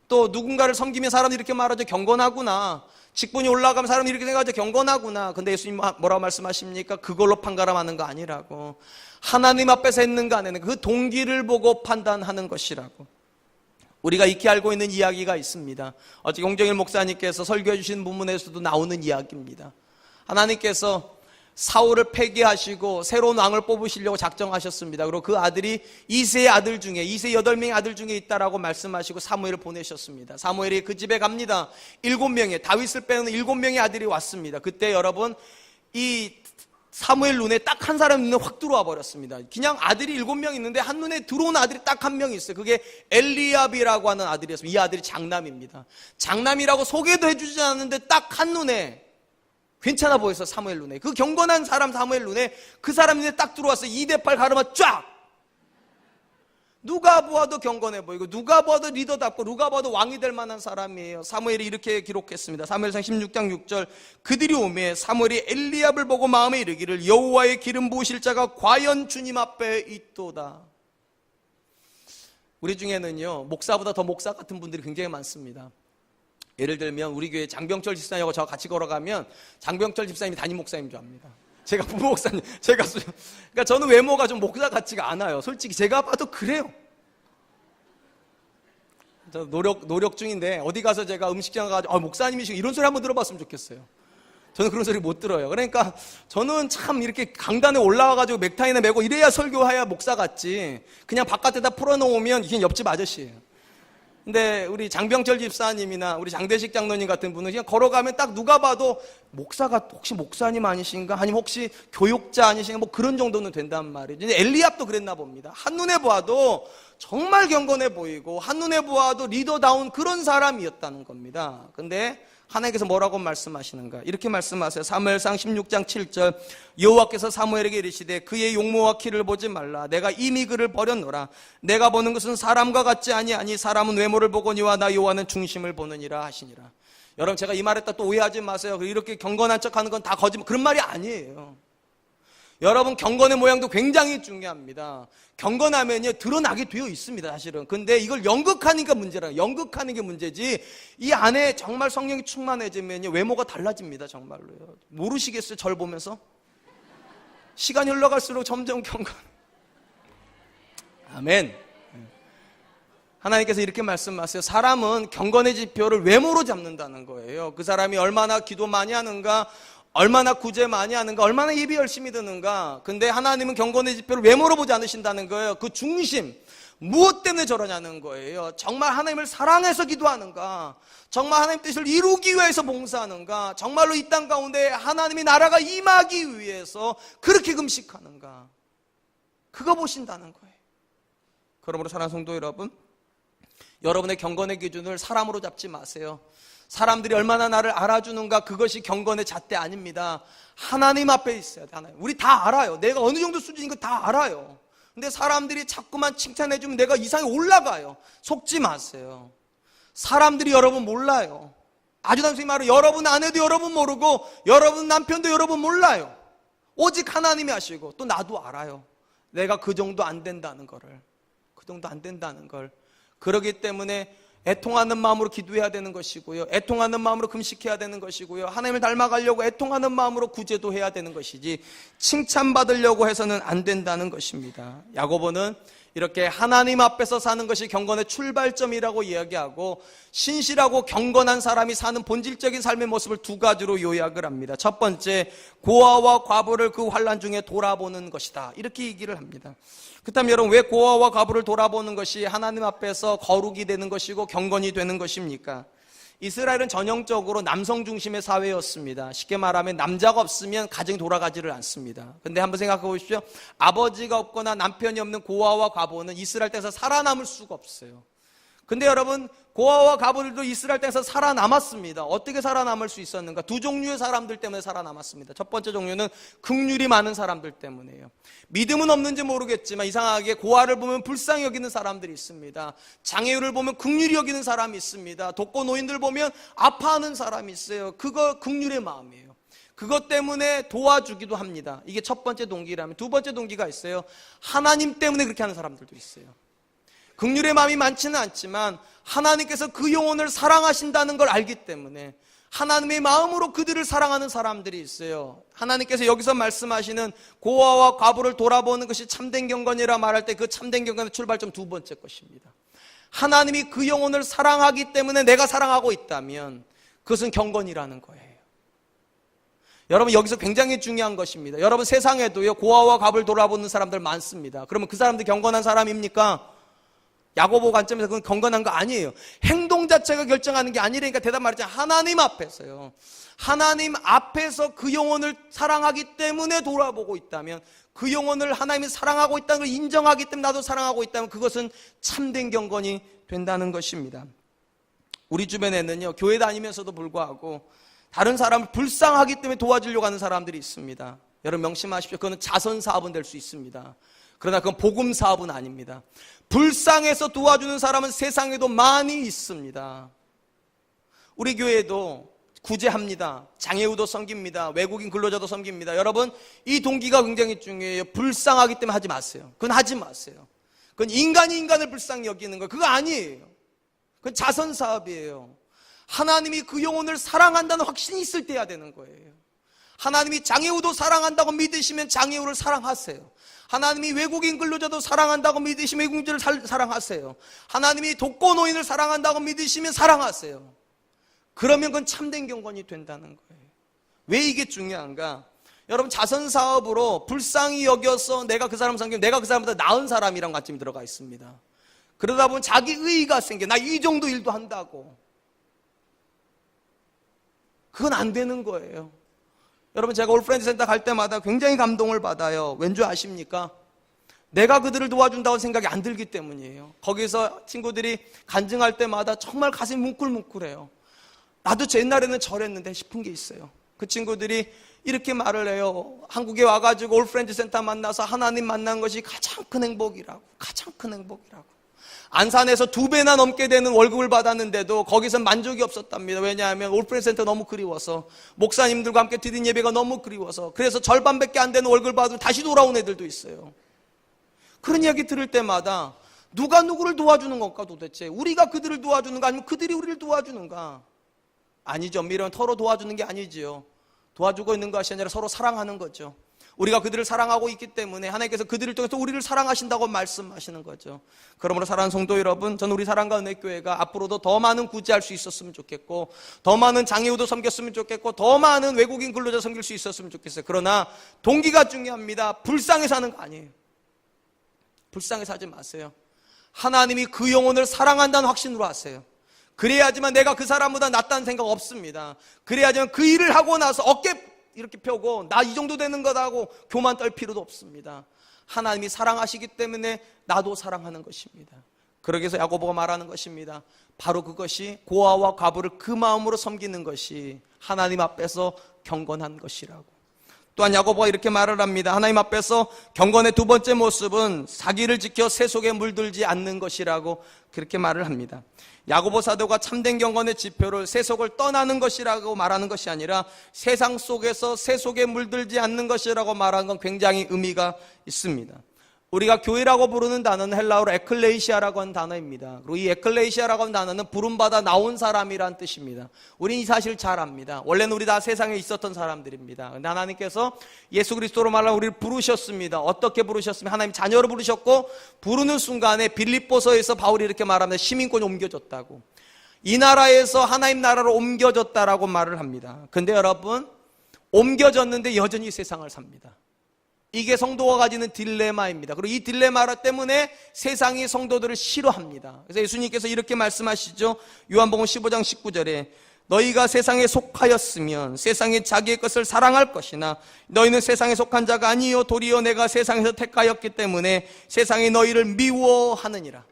또 누군가를 섬기면 사람이 이렇게 말하죠. 경건하구나. 직분이 올라가면 사람이 이렇게 생각하죠. 경건하구나. 근데 예수님 뭐라고 말씀하십니까? 그걸로 판가름하는 거 아니라고. 하나님 앞에서 했는가 안 했는가, 그 동기를 보고 판단하는 것이라고. 우리가 익히 알고 있는 이야기가 있습니다. 어제 용정일 목사님께서 설교해 주신 본문에서도 나오는 이야기입니다. 하나님께서 사울을 폐기하시고 새로운 왕을 뽑으시려고 작정하셨습니다. 그리고 그 아들이 이새의 아들 중에, 이새 8명의 아들 중에 있다라고 말씀하시고 사무엘을 보내셨습니다. 사무엘이 그 집에 갑니다. 7명의, 다윗을 빼는 7명의 아들이 왔습니다. 그때 여러분, 이 사무엘 눈에 딱 한 사람 눈에 확 들어와 버렸습니다. 그냥 아들이 7명 있는데 한눈에 들어온 아들이 딱 한 명 있어요. 그게 엘리압이라고 하는 아들이었습니다. 이 아들이 장남입니다. 장남이라고 소개도 해주지 않았는데 딱 한눈에 괜찮아 보였어. 사무엘 눈에, 그 경건한 사람 사무엘 눈에 그 사람 눈에 딱 들어왔어. 2대8 가르마 쫙. 누가 보아도 경건해 보이고, 누가 봐도 리더답고, 누가 봐도 왕이 될 만한 사람이에요. 사무엘이 이렇게 기록했습니다. 사무엘상 16장 6절, 그들이 오매 사무엘이 엘리압을 보고 마음에 이르기를, 여호와의 기름 부으실 자가 과연 주님 앞에 있도다. 우리 중에는요, 목사보다 더 목사 같은 분들이 굉장히 많습니다. 예를 들면 우리 교회 장병철 집사님하고 저 같이 걸어가면 장병철 집사님이 담임 목사님인 줄 압니다. 제가 부목사님, 그러니까 저는 외모가 좀 목사 같지가 않아요. 솔직히 제가 봐도 그래요. 저 노력 중인데 어디 가서 제가 음식점 가서 목사님이시고 이런 소리 한번 들어봤으면 좋겠어요. 저는 그런 소리 못 들어요. 그러니까 저는 참 이렇게 강단에 올라와가지고 맥타이나 메고 이래야 설교해야 목사 같지, 그냥 바깥에다 풀어놓으면 이게 옆집 아저씨예요. 근데 우리 장병철 집사님이나 우리 장대식 장로님 같은 분은 그냥 걸어가면 딱 누가 봐도 목사가 혹시 목사님 아니신가, 아니면 혹시 교육자 아니신가, 뭐 그런 정도는 된단 말이죠. 근데 엘리압도 그랬나 봅니다. 한눈에 보아도 정말 경건해 보이고 한눈에 보아도 리더다운 그런 사람이었다는 겁니다. 근데 하나님께서 뭐라고 말씀하시는가? 이렇게 말씀하세요. 사무엘상 16장 7절, 여호와께서 사무엘에게 이르시되 그의 용모와 키를 보지 말라. 내가 이미 그를 버렸노라. 내가 보는 것은 사람과 같지 아니하니 사람은 외모를 보거니와 나 여호와는 중심을 보느니라 하시니라. 여러분, 제가 이 말했다 또 오해하지 마세요. 이렇게 경건한 척하는 건 다 거짓말, 그런 말이 아니에요. 여러분, 경건의 모양도 굉장히 중요합니다. 경건하면요, 드러나게 되어 있습니다, 사실은. 근데 이걸 연극하니까 문제라. 연극하는 게 문제지, 이 안에 정말 성령이 충만해지면요, 외모가 달라집니다, 정말로요. 모르시겠어요, 절 보면서? 시간이 흘러갈수록 점점 경건. 아멘. 하나님께서 이렇게 말씀하세요. 사람은 경건의 지표를 외모로 잡는다는 거예요. 그 사람이 얼마나 기도 많이 하는가, 얼마나 구제 많이 하는가, 얼마나 예배 열심히 드는가. 근데 하나님은 경건의 지표를 외모로 보지 않으신다는 거예요. 그 중심, 무엇 때문에 저러냐는 거예요. 정말 하나님을 사랑해서 기도하는가, 정말 하나님 뜻을 이루기 위해서 봉사하는가, 정말로 이 땅 가운데 하나님의 나라가 임하기 위해서 그렇게 금식하는가, 그거 보신다는 거예요. 그러므로 사랑하는 성도 여러분, 여러분의 경건의 기준을 사람으로 잡지 마세요. 사람들이 얼마나 나를 알아주는가, 그것이 경건의 잣대 아닙니다. 하나님 앞에 있어야 돼. 하나님. 우리 다 알아요. 내가 어느 정도 수준인 거 다 알아요. 근데 사람들이 자꾸만 칭찬해주면 내가 이상에 올라가요. 속지 마세요. 사람들이 여러분 몰라요. 아주 단순히 말하면 여러분 아내도 여러분 모르고, 여러분 남편도 여러분 몰라요. 오직 하나님이 아시고, 또 나도 알아요. 내가 그 정도 안 된다는 거를. 그 정도 안 된다는 걸. 그렇기 때문에 애통하는 마음으로 기도해야 되는 것이고요, 애통하는 마음으로 금식해야 되는 것이고요, 하나님을 닮아가려고 애통하는 마음으로 구제도 해야 되는 것이지, 칭찬받으려고 해서는 안 된다는 것입니다. 야고보는 이렇게 하나님 앞에서 사는 것이 경건의 출발점이라고 이야기하고, 신실하고 경건한 사람이 사는 본질적인 삶의 모습을 두 가지로 요약을 합니다. 첫 번째, 고아와 과부를 그 환난 중에 돌아보는 것이다, 이렇게 얘기를 합니다. 그렇다면 여러분, 왜 고아와 과부를 돌아보는 것이 하나님 앞에서 거룩이 되는 것이고 경건이 되는 것입니까? 이스라엘은 전형적으로 남성 중심의 사회였습니다. 쉽게 말하면 남자가 없으면 가정이 돌아가지를 않습니다. 근데 한번 생각해 보십시오. 아버지가 없거나 남편이 없는 고아와 과부는 이스라엘 땅에서 살아남을 수가 없어요. 근데 여러분, 고아와 과부들도 이스라엘 땅에서 살아남았습니다. 어떻게 살아남을 수 있었는가? 두 종류의 사람들 때문에 살아남았습니다. 첫 번째 종류는 긍휼이 많은 사람들 때문이에요. 믿음은 없는지 모르겠지만 이상하게 고아를 보면 불쌍히 여기는 사람들이 있습니다. 장애우를 보면 긍휼히 여기는 사람이 있습니다. 독거 노인들 보면 아파하는 사람이 있어요. 그거 긍휼의 마음이에요. 그것 때문에 도와주기도 합니다. 이게 첫 번째 동기라면, 두 번째 동기가 있어요. 하나님 때문에 그렇게 하는 사람들도 있어요. 긍휼의 마음이 많지는 않지만 하나님께서 그 영혼을 사랑하신다는 걸 알기 때문에 하나님의 마음으로 그들을 사랑하는 사람들이 있어요. 하나님께서 여기서 말씀하시는 고아와 과부를 돌아보는 것이 참된 경건이라 말할 때, 그 참된 경건의 출발점 두 번째 것입니다. 하나님이 그 영혼을 사랑하기 때문에 내가 사랑하고 있다면 그것은 경건이라는 거예요. 여러분, 여기서 굉장히 중요한 것입니다. 여러분, 세상에도요, 고아와 과부를 돌아보는 사람들 많습니다. 그러면 그 사람들 경건한 사람입니까? 야고보 관점에서 그건 경건한 거 아니에요. 행동 자체가 결정하는 게 아니라니까 대답 말했잖아요. 하나님 앞에서요. 하나님 앞에서 그 영혼을 사랑하기 때문에 돌아보고 있다면, 그 영혼을 하나님이 사랑하고 있다는 걸 인정하기 때문에 나도 사랑하고 있다면 그것은 참된 경건이 된다는 것입니다. 우리 주변에는요, 교회 다니면서도 불구하고 다른 사람을 불쌍하기 때문에 도와주려고 하는 사람들이 있습니다. 여러분 명심하십시오. 그거는 자선 사업은 될 수 있습니다. 그러나 그건 복음 사업은 아닙니다. 불쌍해서 도와주는 사람은 세상에도 많이 있습니다. 우리 교회도 구제합니다. 장애우도 섬깁니다. 외국인 근로자도 섬깁니다. 여러분, 이 동기가 굉장히 중요해요. 불쌍하기 때문에 하지 마세요. 그건 하지 마세요. 그건 인간이 인간을 불쌍히 여기는 거예요. 그거 아니에요. 그건 자선 사업이에요. 하나님이 그 영혼을 사랑한다는 확신이 있을 때 해야 되는 거예요. 하나님이 장애우도 사랑한다고 믿으시면 장애우를 사랑하세요. 하나님이 외국인 근로자도 사랑한다고 믿으시면 외국인들을 사랑하세요. 하나님이 독거 노인을 사랑한다고 믿으시면 사랑하세요. 그러면 그건 참된 경건이 된다는 거예요. 왜 이게 중요한가? 여러분, 자선 사업으로 불쌍히 여겨서 내가 그 사람 섬기면 내가 그 사람보다 나은 사람이란 관점이 들어가 있습니다. 그러다 보면 자기 의의가 생겨. 나 이 정도 일도 한다고. 그건 안 되는 거예요. 여러분, 제가 올프렌즈 센터 갈 때마다 굉장히 감동을 받아요. 왠지 아십니까? 내가 그들을 도와준다고 생각이 안 들기 때문이에요. 거기서 친구들이 간증할 때마다 정말 가슴이 뭉클뭉클해요. 나도 옛날에는 저랬는데 싶은 게 있어요. 그 친구들이 이렇게 말을 해요. 한국에 와가지고 올프렌즈 센터 만나서 하나님 만난 것이 가장 큰 행복이라고. 가장 큰 행복이라고. 안산에서 2배나 넘게 되는 월급을 받았는데도 거기서 만족이 없었답니다. 왜냐하면 올프레센터 너무 그리워서, 목사님들과 함께 드린 예배가 너무 그리워서, 그래서 절반밖에 안 되는 월급을 받으면 다시 돌아온 애들도 있어요. 그런 이야기 들을 때마다 누가 누구를 도와주는 건가 도대체? 우리가 그들을 도와주는가 아니면 그들이 우리를 도와주는가? 아니죠. 미련 서로 도와주는 게 아니지요. 도와주고 있는 것이 아니라 서로 사랑하는 거죠. 우리가 그들을 사랑하고 있기 때문에 하나님께서 그들을 통해서 우리를 사랑하신다고 말씀하시는 거죠. 그러므로 사랑하는 성도 여러분, 저는 우리 사랑과 은혜교회가 앞으로도 더 많은 구제할 수 있었으면 좋겠고, 더 많은 장애우도 섬겼으면 좋겠고, 더 많은 외국인 근로자 섬길 수 있었으면 좋겠어요. 그러나 동기가 중요합니다. 불쌍히 사는 거 아니에요. 불쌍히 사지 마세요. 하나님이 그 영혼을 사랑한다는 확신으로 하세요. 그래야지만 내가 그 사람보다 낫다는 생각 없습니다. 그래야지만 그 일을 하고 나서 어깨 이렇게 펴고 나 이 정도 되는 거다 하고 교만 떨 필요도 없습니다. 하나님이 사랑하시기 때문에 나도 사랑하는 것입니다. 그러기 위해서 야고보가 말하는 것입니다. 바로 그것이 고아와 과부를 그 마음으로 섬기는 것이 하나님 앞에서 경건한 것이라고. 또한 야고보가 이렇게 말을 합니다. 하나님 앞에서 경건의 두 번째 모습은 사기를 지켜 세 속에 물들지 않는 것이라고 그렇게 말을 합니다. 야고보 사도가 참된 경건의 지표를 세속을 떠나는 것이라고 말하는 것이 아니라 세상 속에서 세속에 물들지 않는 것이라고 말하는 건 굉장히 의미가 있습니다. 우리가 교회라고 부르는 단어는 헬라어로 에클레이시아라고 하는 단어입니다. 그리고 이 에클레이시아라고 하는 단어는 부름받아 나온 사람이란 뜻입니다. 우린 이 사실 잘 압니다. 원래는 우리 다 세상에 있었던 사람들입니다. 근데 하나님께서 예수 그리스도로 말하면 우리를 부르셨습니다. 어떻게 부르셨습니까? 하나님 자녀로 부르셨고, 부르는 순간에 빌립보서에서 바울이 이렇게 말합니다. 시민권이 옮겨졌다고. 이 나라에서 하나님 나라로 옮겨졌다라고 말을 합니다. 근데 여러분, 옮겨졌는데 여전히 세상을 삽니다. 이게 성도가 가지는 딜레마입니다. 그리고 이 딜레마 때문에 세상이 성도들을 싫어합니다. 그래서 예수님께서 이렇게 말씀하시죠. 요한복음 15장 19절에 너희가 세상에 속하였으면 세상이 자기의 것을 사랑할 것이나 너희는 세상에 속한 자가 아니요 도리어 내가 세상에서 택하였기 때문에 세상이 너희를 미워하느니라.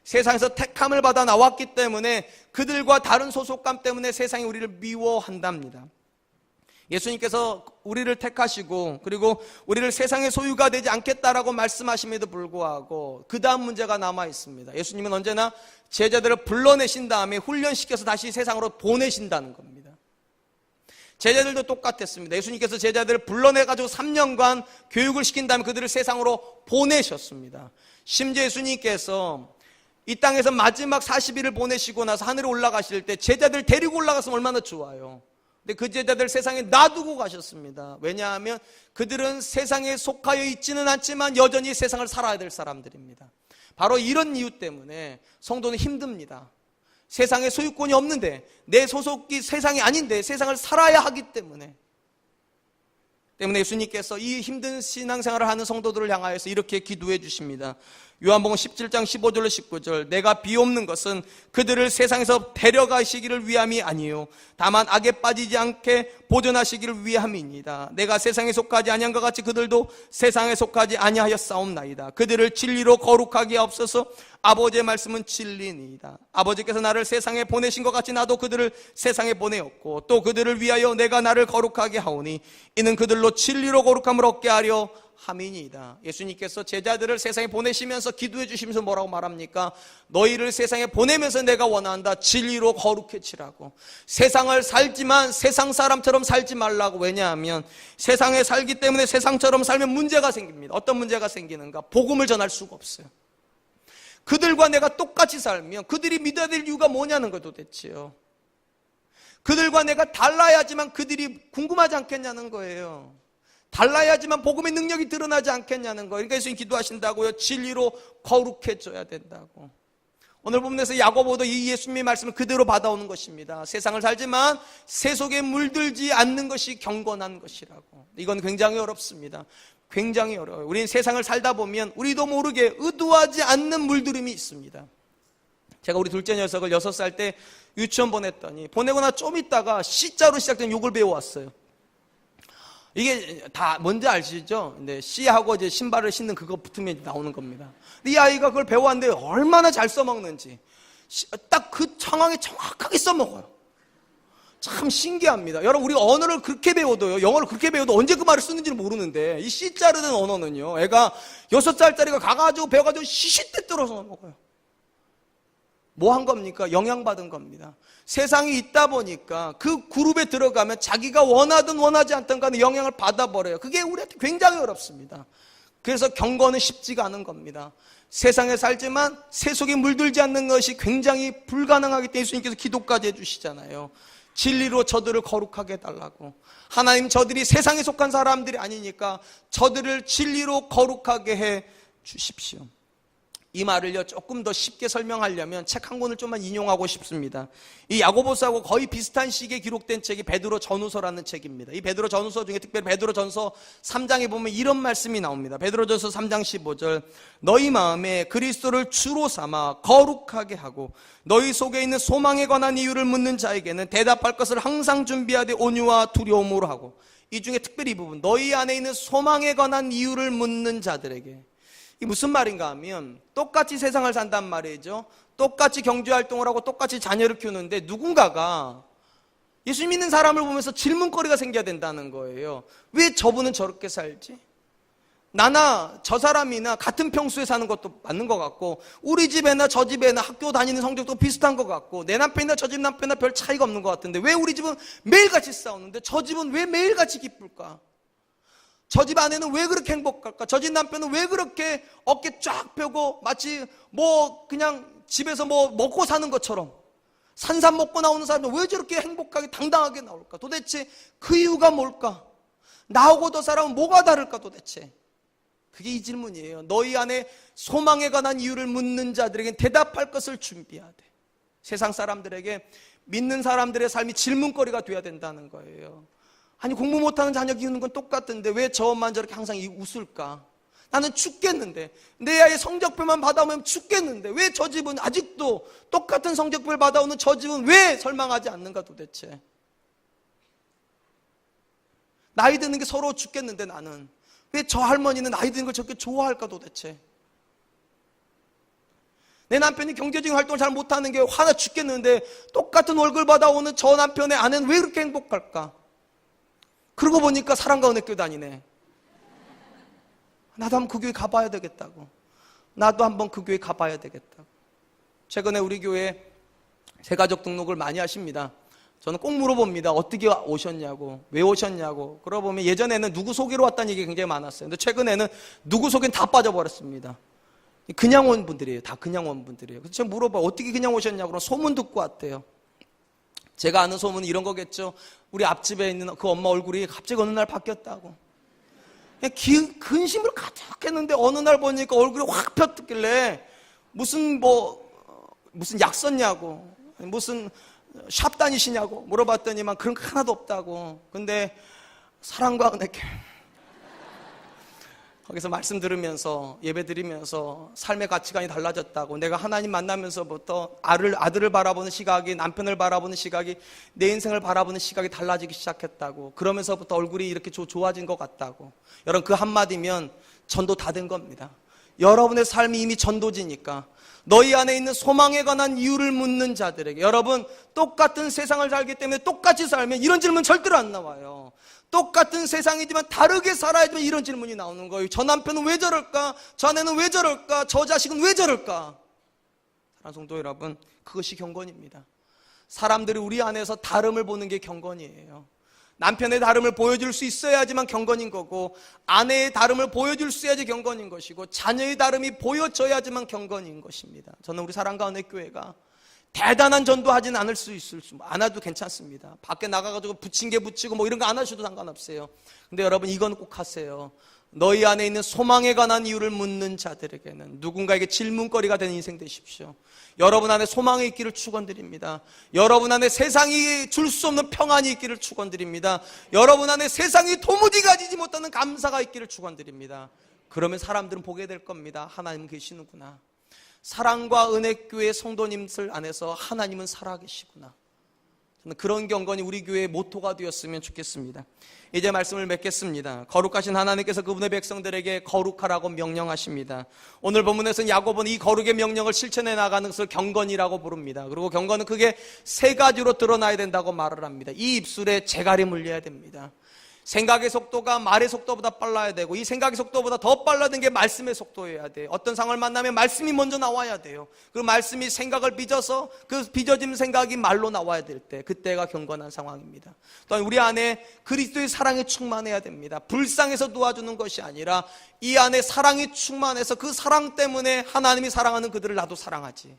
세상에서 택함을 받아 나왔기 때문에 그들과 다른 소속감 때문에 세상이 우리를 미워한답니다. 예수님께서 우리를 택하시고 그리고 우리를 세상의 소유가 되지 않겠다라고 말씀하심에도 불구하고 그 다음 문제가 남아 있습니다. 예수님은 언제나 제자들을 불러내신 다음에 훈련시켜서 다시 세상으로 보내신다는 겁니다. 제자들도 똑같았습니다. 예수님께서 제자들을 불러내가지고 3년간 교육을 시킨 다음에 그들을 세상으로 보내셨습니다. 심지어 예수님께서 이 땅에서 마지막 40일을 보내시고 나서 하늘에 올라가실 때 제자들 데리고 올라갔으면 얼마나 좋아요. 근데 그 제자들 세상에 놔두고 가셨습니다. 왜냐하면 그들은 세상에 속하여 있지는 않지만 여전히 세상을 살아야 될 사람들입니다. 바로 이런 이유 때문에 성도는 힘듭니다. 세상에 소유권이 없는데 내 소속이 세상이 아닌데 세상을 살아야 하기 때문에 예수님께서 이 힘든 신앙생활을 하는 성도들을 향하여서 이렇게 기도해 주십니다. 요한복음 17장 15절로 19절 내가 비옵는 것은 그들을 세상에서 데려가시기를 위함이 아니요 다만 악에 빠지지 않게 보존하시기를 위함이니이다. 내가 세상에 속하지 아니한 것 같이 그들도 세상에 속하지 아니하였사옵나이다. 그들을 진리로 거룩하게 하옵소서. 아버지의 말씀은 진리니이다. 아버지께서 나를 세상에 보내신 것 같이 나도 그들을 세상에 보내었고 또 그들을 위하여 내가 나를 거룩하게 하오니 이는 그들로 진리로 거룩함을 얻게 하려 함이니이다. 예수님께서 제자들을 세상에 보내시면서 기도해 주시면서 뭐라고 말합니까? 너희를 세상에 보내면서 내가 원한다. 진리로 거룩해지라고. 세상을 살지만 세상 사람처럼 살지 말라고. 왜냐하면 세상에 살기 때문에 세상처럼 살면 문제가 생깁니다. 어떤 문제가 생기는가? 복음을 전할 수가 없어요. 그들과 내가 똑같이 살면 그들이 믿어야 될 이유가 뭐냐는 거예요 도대체요. 그들과 내가 달라야지만 그들이 궁금하지 않겠냐는 거예요. 달라야지만 복음의 능력이 드러나지 않겠냐는 거예요. 그러니까 예수님 기도하신다고요. 진리로 거룩해져야 된다고. 오늘 본문에서 야고보도 이 예수님의 말씀을 그대로 받아오는 것입니다. 세상을 살지만 세속에 물들지 않는 것이 경건한 것이라고. 이건 굉장히 어렵습니다. 굉장히 어려워요. 우리는 세상을 살다 보면 우리도 모르게 의도하지 않는 물들임이 있습니다. 제가 우리 둘째 녀석을 6살 때 유치원 보냈더니 보내고 나 좀 있다가 C자로 시작된 욕을 배워왔어요. 이게 다 뭔지 아시죠? 근데 C하고 이제 신발을 신는 그거 붙으면 나오는 겁니다. 근데 이 아이가 그걸 배워왔는데 얼마나 잘 써먹는지 딱 그 상황에 정확하게 써먹어요. 참 신기합니다. 여러분 우리 언어를 그렇게 배워도요, 영어를 그렇게 배워도 언제 그 말을 쓰는지를 모르는데 이 C자르는 언어는요, 애가 6살짜리가 가가지고 배워가지고 시시때때로 써먹어요. 뭐 한 겁니까? 영향받은 겁니다. 세상이 있다 보니까 그 그룹에 들어가면 자기가 원하든 원하지 않든 간에 영향을 받아버려요. 그게 우리한테 굉장히 어렵습니다. 그래서 경건은 쉽지가 않은 겁니다. 세상에 살지만 세속에 물들지 않는 것이 굉장히 불가능하기 때문에 예수님께서 기도까지 해주시잖아요. 진리로 저들을 거룩하게 해달라고. 하나님, 저들이 세상에 속한 사람들이 아니니까 저들을 진리로 거룩하게 해 주십시오. 이 말을요 조금 더 쉽게 설명하려면 책 한 권을 좀만 인용하고 싶습니다. 이 야고보서하고 거의 비슷한 시기에 기록된 책이 베드로 전후서라는 책입니다. 이 베드로 전후서 중에 특별히 베드로 전서 3장에 보면 이런 말씀이 나옵니다. 베드로 전서 3장 15절, 너희 마음에 그리스도를 주로 삼아 거룩하게 하고 너희 속에 있는 소망에 관한 이유를 묻는 자에게는 대답할 것을 항상 준비하되 온유와 두려움으로 하고. 이 중에 특별히 이 부분, 너희 안에 있는 소망에 관한 이유를 묻는 자들에게. 이 무슨 말인가 하면 똑같이 세상을 산단 말이죠. 똑같이 경제활동을 하고 똑같이 자녀를 키우는데 누군가가 예수 믿는 사람을 보면서 질문거리가 생겨야 된다는 거예요. 왜 저분은 저렇게 살지? 나나 저 사람이나 같은 평수에 사는 것도 맞는 것 같고, 우리 집에나 저 집에나 학교 다니는 성적도 비슷한 것 같고, 내 남편이나 저 집 남편이나 별 차이가 없는 것 같은데 왜 우리 집은 매일같이 싸우는데 저 집은 왜 매일같이 기쁠까? 저 집 아내는 왜 그렇게 행복할까? 저 집 남편은 왜 그렇게 어깨 쫙 펴고 마치 뭐 그냥 집에서 뭐 먹고 사는 것처럼 산삼 먹고 나오는 사람은 왜 저렇게 행복하게 당당하게 나올까? 도대체 그 이유가 뭘까? 나하고 저 사람은 뭐가 다를까 도대체? 그게 이 질문이에요. 너희 안에 소망에 관한 이유를 묻는 자들에게 대답할 것을 준비해야 돼. 세상 사람들에게 믿는 사람들의 삶이 질문거리가 돼야 된다는 거예요. 아니, 공부 못하는 자녀 키우는 건 똑같은데 왜 저만 저렇게 항상 웃을까? 나는 죽겠는데, 내 아이의 성적표만 받아오면 죽겠는데 왜 저 집은 아직도 똑같은 성적표를 받아오는 저 집은 왜 설망하지 않는가 도대체? 나이 드는 게 서러워 죽겠는데 나는 왜 저 할머니는 나이 드는 걸 저렇게 좋아할까 도대체? 내 남편이 경제적인 활동을 잘 못하는 게 화나 죽겠는데 똑같은 월급 받아오는 저 남편의 아내는 왜 그렇게 행복할까? 그러고 보니까 사랑과 은혜교회 다니네. 나도 한번 그 교회 가봐야 되겠다고. 나도 한번 그 교회 가봐야 되겠다고. 최근에 우리 교회 새가족 등록을 많이 하십니다. 저는 꼭 물어봅니다. 어떻게 오셨냐고, 왜 오셨냐고. 그러고 보면 예전에는 누구 소개로 왔다는 얘기가 굉장히 많았어요. 근데 최근에는 누구 소개는 다 빠져버렸습니다. 그냥 온 분들이에요. 다 그냥 온 분들이에요. 그래서 제가 물어봐, 어떻게 그냥 오셨냐고. 그럼 소문 듣고 왔대요. 제가 아는 소문은 이런 거겠죠. 우리 앞집에 있는 그 엄마 얼굴이 갑자기 어느 날 바뀌었다고. 근심을 가득 했는데 어느 날 보니까 얼굴이 확 폈길래 무슨 약 썼냐고, 무슨 샵 다니시냐고 물어봤더니만 그런 거 하나도 없다고. 근데 사랑과 은혜교회 거기서 말씀 들으면서 예배 드리면서 삶의 가치관이 달라졌다고. 내가 하나님 만나면서부터 아들을 바라보는 시각이, 남편을 바라보는 시각이, 내 인생을 바라보는 시각이 달라지기 시작했다고. 그러면서부터 얼굴이 이렇게 좋아진 것 같다고. 여러분, 그 한마디면 전도 다 된 겁니다. 여러분의 삶이 이미 전도지니까 너희 안에 있는 소망에 관한 이유를 묻는 자들에게, 여러분 똑같은 세상을 살기 때문에 똑같이 살면 이런 질문 절대로 안 나와요. 똑같은 세상이지만 다르게 살아야지만 이런 질문이 나오는 거예요. 저 남편은 왜 저럴까? 저 아내는 왜 저럴까? 저 자식은 왜 저럴까? 사랑하는 성도 여러분, 그것이 경건입니다. 사람들이 우리 안에서 다름을 보는 게 경건이에요. 남편의 다름을 보여줄 수 있어야지만 경건인 거고, 아내의 다름을 보여줄 수 있어야지 경건인 것이고, 자녀의 다름이 보여져야지만 경건인 것입니다. 저는 우리 사랑과 은혜교회가 대단한 전도하지는 않을 수 있을 수, 안 해도 괜찮습니다. 밖에 나가가지고 붙인 게 붙이고 뭐 이런 거 안 하셔도 상관없어요. 근데 여러분, 이건 꼭 하세요. 너희 안에 있는 소망에 관한 이유를 묻는 자들에게는 누군가에게 질문거리가 되는 인생 되십시오. 여러분 안에 소망이 있기를 축원드립니다. 여러분 안에 세상이 줄 수 없는 평안이 있기를 축원드립니다. 여러분 안에 세상이 도무지 가지지 못하는 감사가 있기를 축원드립니다. 그러면 사람들은 보게 될 겁니다. 하나님 계시는구나. 사랑과 은혜교회 성도님들 안에서 하나님은 살아계시구나. 저는 그런 경건이 우리 교회의 모토가 되었으면 좋겠습니다. 이제 말씀을 맺겠습니다. 거룩하신 하나님께서 그분의 백성들에게 거룩하라고 명령하십니다. 오늘 본문에서는 야고보는 이 거룩의 명령을 실천해 나가는 것을 경건이라고 부릅니다. 그리고 경건은 크게 세 가지로 드러나야 된다고 말을 합니다. 이 입술에 재갈이 물려야 됩니다. 생각의 속도가 말의 속도보다 빨라야 되고, 이 생각의 속도보다 더 빨라진 게 말씀의 속도여야 돼요. 어떤 상황을 만나면 말씀이 먼저 나와야 돼요. 그 말씀이 생각을 빚어서 그 빚어진 생각이 말로 나와야 될 때, 그때가 경건한 상황입니다. 또한 우리 안에 그리스도의 사랑이 충만해야 됩니다. 불쌍해서 도와주는 것이 아니라 이 안에 사랑이 충만해서 그 사랑 때문에 하나님이 사랑하는 그들을 나도 사랑하지.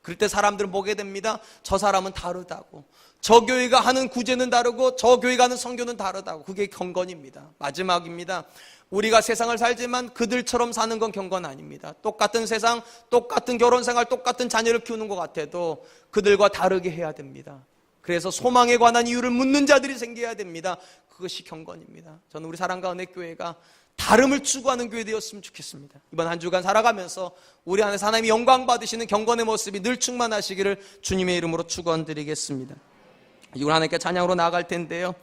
그럴 때 사람들은 보게 됩니다. 저 사람은 다르다고, 저 교회가 하는 구제는 다르고 저 교회가 하는 선교는 다르다고. 그게 경건입니다. 마지막입니다. 우리가 세상을 살지만 그들처럼 사는 건 경건 아닙니다. 똑같은 세상, 똑같은 결혼생활, 똑같은 자녀를 키우는 것 같아도 그들과 다르게 해야 됩니다. 그래서 소망에 관한 이유를 묻는 자들이 생겨야 됩니다. 그것이 경건입니다. 저는 우리 사랑과 은혜교회가 다름을 추구하는 교회 되었으면 좋겠습니다. 이번 한 주간 살아가면서 우리 안에서 하나님이 영광 받으시는 경건의 모습이 늘 충만하시기를 주님의 이름으로 축원드리겠습니다. 이걸 하나님께 찬양으로 나아갈 텐데요,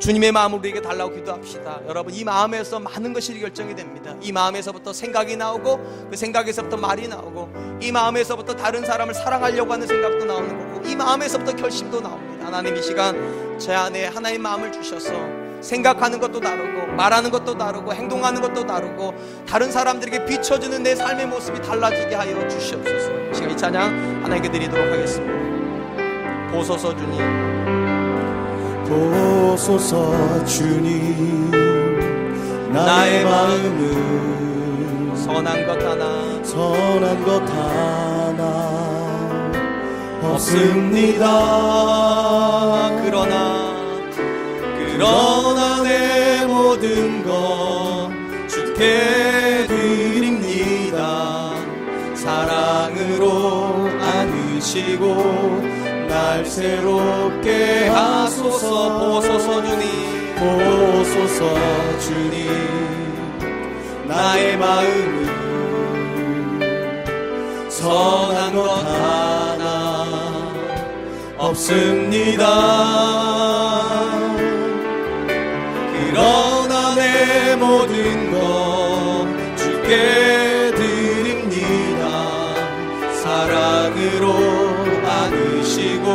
주님의 마음을 우리에게 달라고 기도합시다. 여러분, 이 마음에서 많은 것이 결정이 됩니다. 이 마음에서부터 생각이 나오고, 그 생각에서부터 말이 나오고, 이 마음에서부터 다른 사람을 사랑하려고 하는 생각도 나오는 거고, 이 마음에서부터 결심도 나옵니다. 하나님, 이 시간 제 안에 하나님 마음을 주셔서 생각하는 것도 다르고, 말하는 것도 다르고, 행동하는 것도 다르고, 다른 사람들에게 비춰주는 내 삶의 모습이 달라지게 하여 주시옵소서. 이 시간 이 찬양 하나님께 드리도록 하겠습니다. 보소서 주님, 보소서 주님, 나의 마음은 선한 것 하나 없습니다. 그러나 내 모든 것 주께 드립니다. 사랑으로 안으시고 날 새롭게 하소서. 보소서 주님, 보소서 주님, 나의 마음은 선한 것 하나 없습니다. 그러나 내 모든 것 주께 드립니다. 사랑으로 안으시고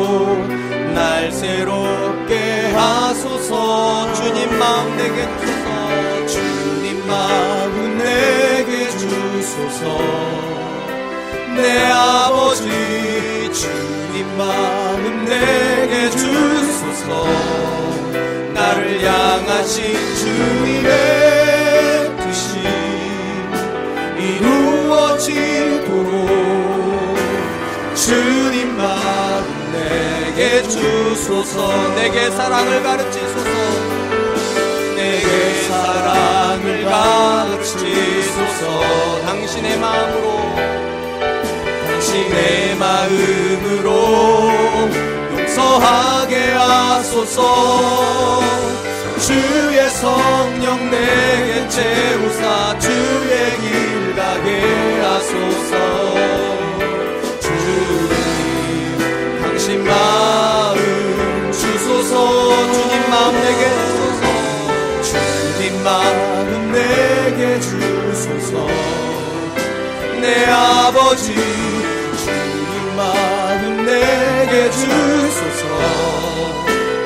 날 새롭게 하소서. 주님 마음 내게 주소서. 주님 마음 내게 주소서. 내 아버지 주님 마음 내게 주소서. 나를 향하신 주님의 뜻이 이루어지도록 주님 마음 내게 주소서. 내게 사랑을 가르치소서. 내게 사랑을 가르치소서. 당신의 마음으로, 당신의 마음으로 용서하게 하소서. 주의 성령 내게 채우사 주의 길 가게 하소서. 주님 당신 마음 주소서. 주님 마음 내게 주소서. 주님 마음 내게 주소서. 내 아버지 주님 마음 내게 주소서.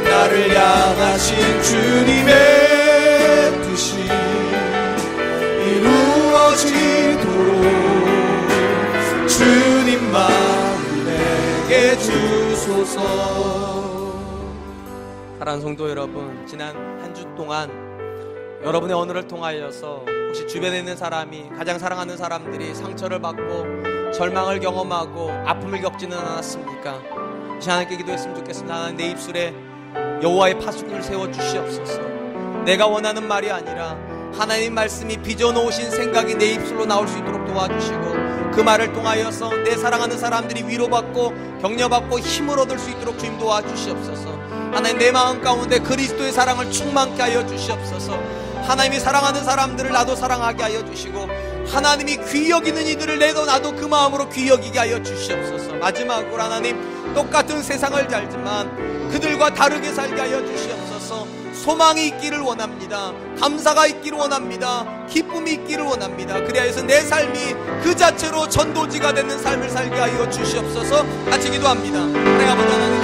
나를 향하신 주님의 뜻이 이루어지도록 주님 마음 내게 주소서. 사랑하는 성도 여러분, 지난 한 주 동안 여러분의 언어를 통하여서 혹시 주변에 있는 사람이, 가장 사랑하는 사람들이 상처를 받고 절망을 경험하고 아픔을 겪지는 않았습니까? 하나님께 기도했으면 좋겠습니다. 하나님, 내 입술에 여호와의 파수꾼을 세워주시옵소서. 내가 원하는 말이 아니라 하나님 말씀이 빚어놓으신 생각이 내 입술로 나올 수 있도록 도와주시고, 그 말을 통하여서 내 사랑하는 사람들이 위로받고 격려받고 힘을 얻을 수 있도록 주님 도와주시옵소서. 하나님, 내 마음 가운데 그리스도의 사랑을 충만케 하여 주시옵소서. 하나님이 사랑하는 사람들을 나도 사랑하게 하여 주시고, 하나님이 귀히 여기는 이들을 나도 그 마음으로 귀히 여기게 하여 주시옵소서. 마지막으로 하나님, 똑같은 세상을 살지만 그들과 다르게 살게 하여 주시옵소서. 소망이 있기를 원합니다. 감사가 있기를 원합니다. 기쁨이 있기를 원합니다. 그리하여서 내 삶이 그 자체로 전도지가 되는 삶을 살게 하여 주시옵소서. 같이 기도합니다. 하나님 아버지, 하나님